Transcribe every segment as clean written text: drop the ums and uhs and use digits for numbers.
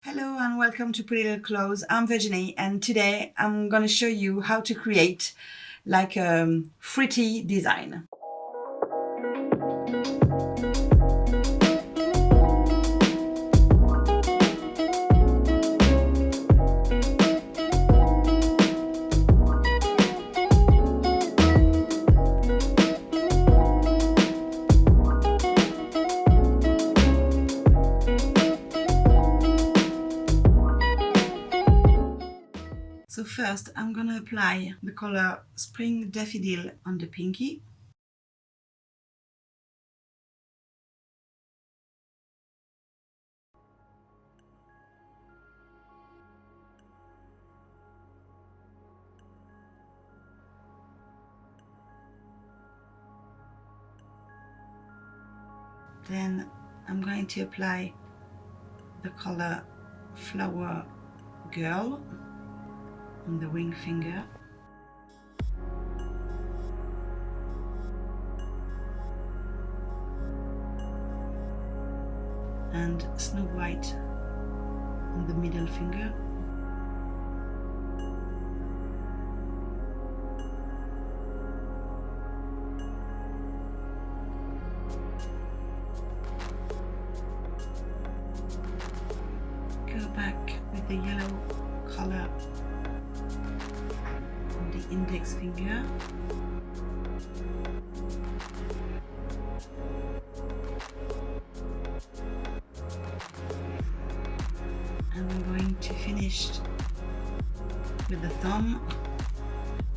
Hello and welcome to Pretty Little Clothes. I'm Virginie and today I'm going to show you how to create like a fruity design. So first I'm going to apply the color Spring Daffodil on the pinky. Then I'm going to apply the color Flower Girl on the ring finger. And Snow White on the middle finger. Go back with the yellow color on the index finger. And I'm going to finish with the thumb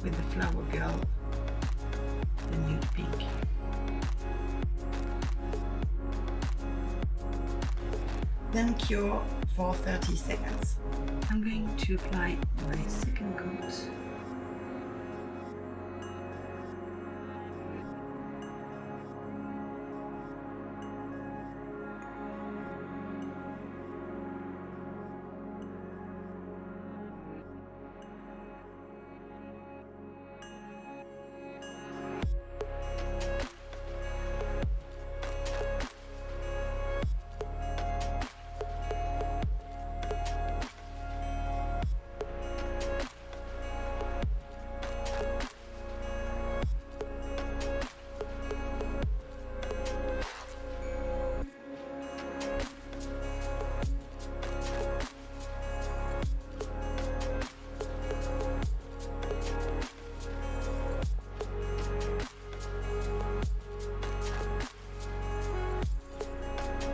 with the Flower Girl, the nude pink. Then cure for 30 seconds. I'm going to apply my second coat.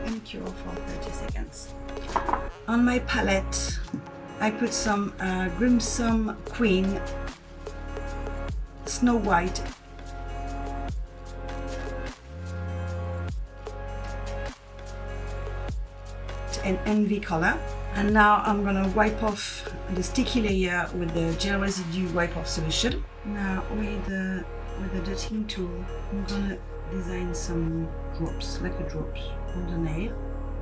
And cure for 30 seconds. On my palette, I put some Grimson Queen, Snow White, and Envy color. And now I'm gonna wipe off the sticky layer with the gel residue wipe off solution. Now with the dotting tool, I'm gonna design some drops, like a drops on the nail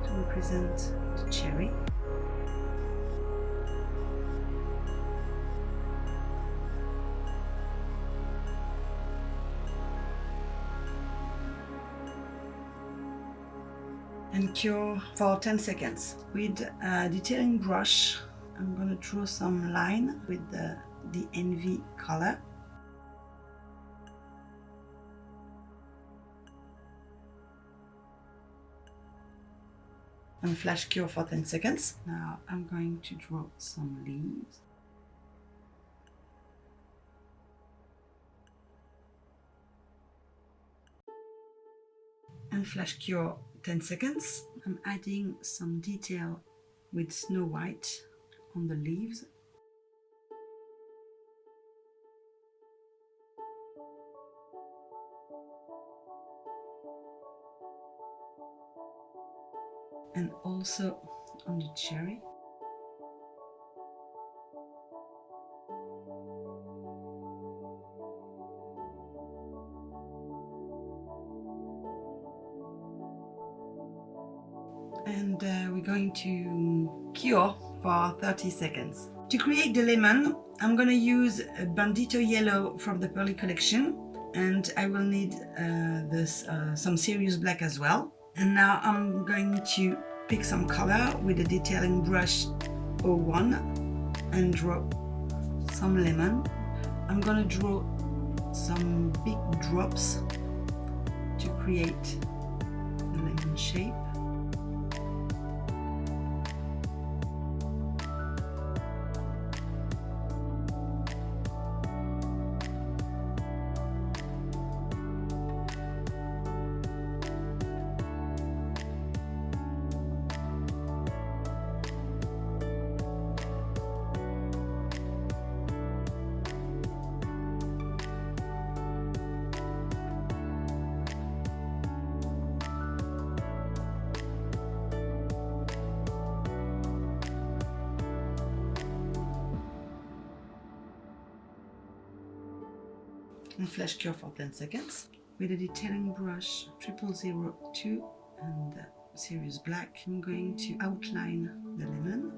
to represent the cherry. And cure for 10 seconds. With a detailing brush, I'm gonna draw some line with the Envy color. And flash cure for 10 seconds. Now I'm going to draw some leaves. And flash cure 10 seconds. I'm adding some detail with Snow White on the leaves. And also on the cherry. And we're going to cure for 30 seconds. To create the lemon, I'm going to use a Bandito yellow from the Pearly collection, and I will need some Serious Black as well. And now I'm going to pick some color with the detailing brush 01 and draw some lemon. I'm gonna draw some big drops to create the lemon shape. And flash cure for 10 seconds. With a detailing brush 0002 and Serious Black, I'm going to outline the lemon.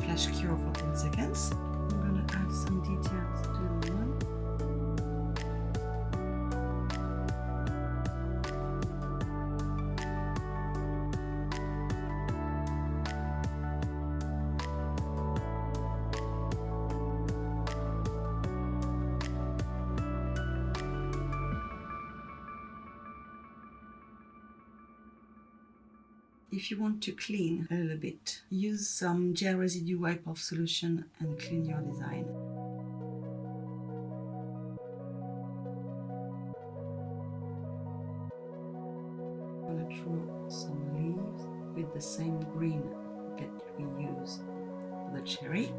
Flash cure for 10 seconds. I'm going to add some details to the lemon. If you want to clean a little bit, use some gel residue wipe off solution and clean your design. I'm going to draw some leaves with the same green that we use for the cherry.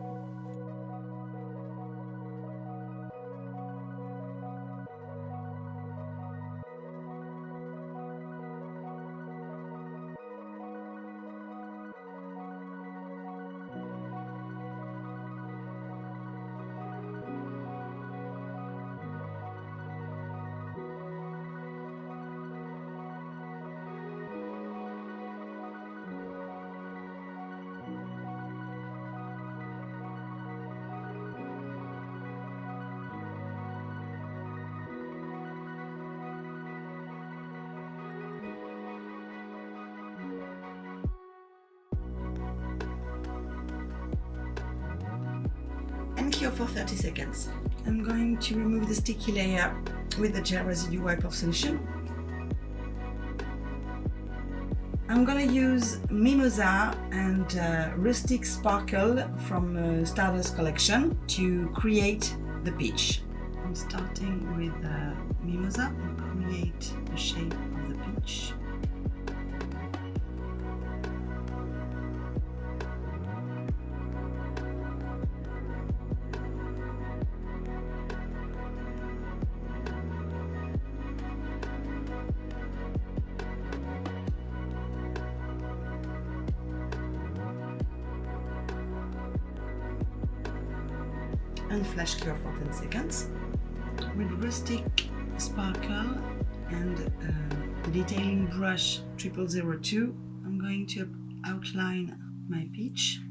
And cure for 30 seconds. I'm going to remove the sticky layer with the gel residue wipe off solution. I'm gonna use Mimosa and Rustic Sparkle from Stardust collection to create the peach. I'm starting with Mimosa and create the shape of the peach. And flash cure for 10 seconds. With Rustic Sparkle and the detailing brush 0002, I'm going to outline my peach.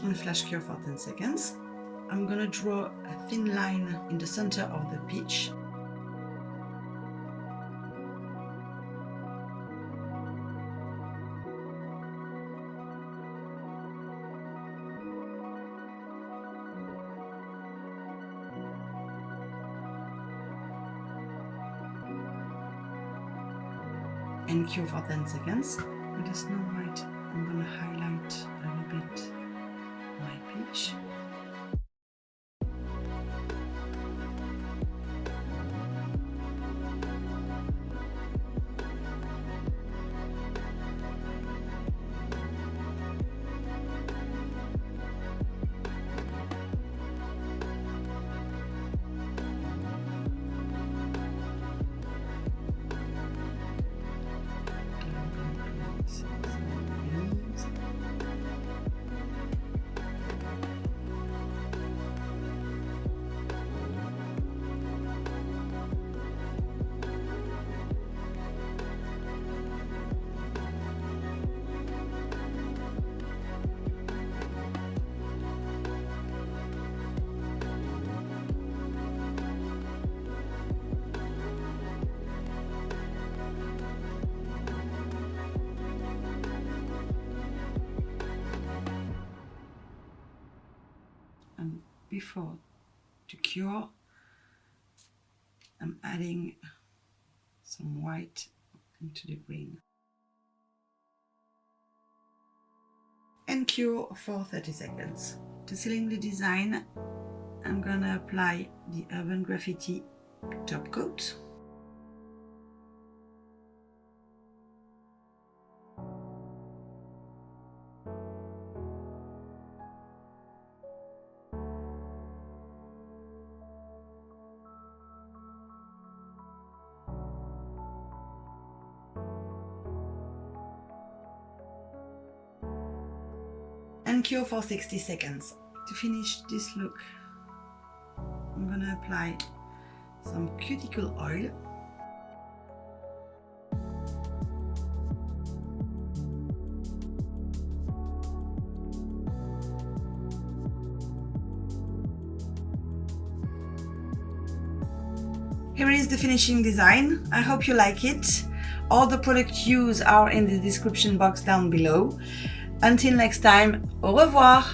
And flash cure for 10 seconds. I'm gonna draw a thin line in the center of the peach. And cure for 10 seconds. With a snow white, I'm gonna highlight a little bit my peach. And before to cure, I'm adding some white into the green. And cure for 30 seconds. To seal the design, I'm gonna apply the Urban Graffiti top coat. And cure for 60 seconds. To finish this look, I'm gonna apply some cuticle oil. Here is the finishing design. I hope you like it. All the products used are in the description box down below. Until next time, au revoir!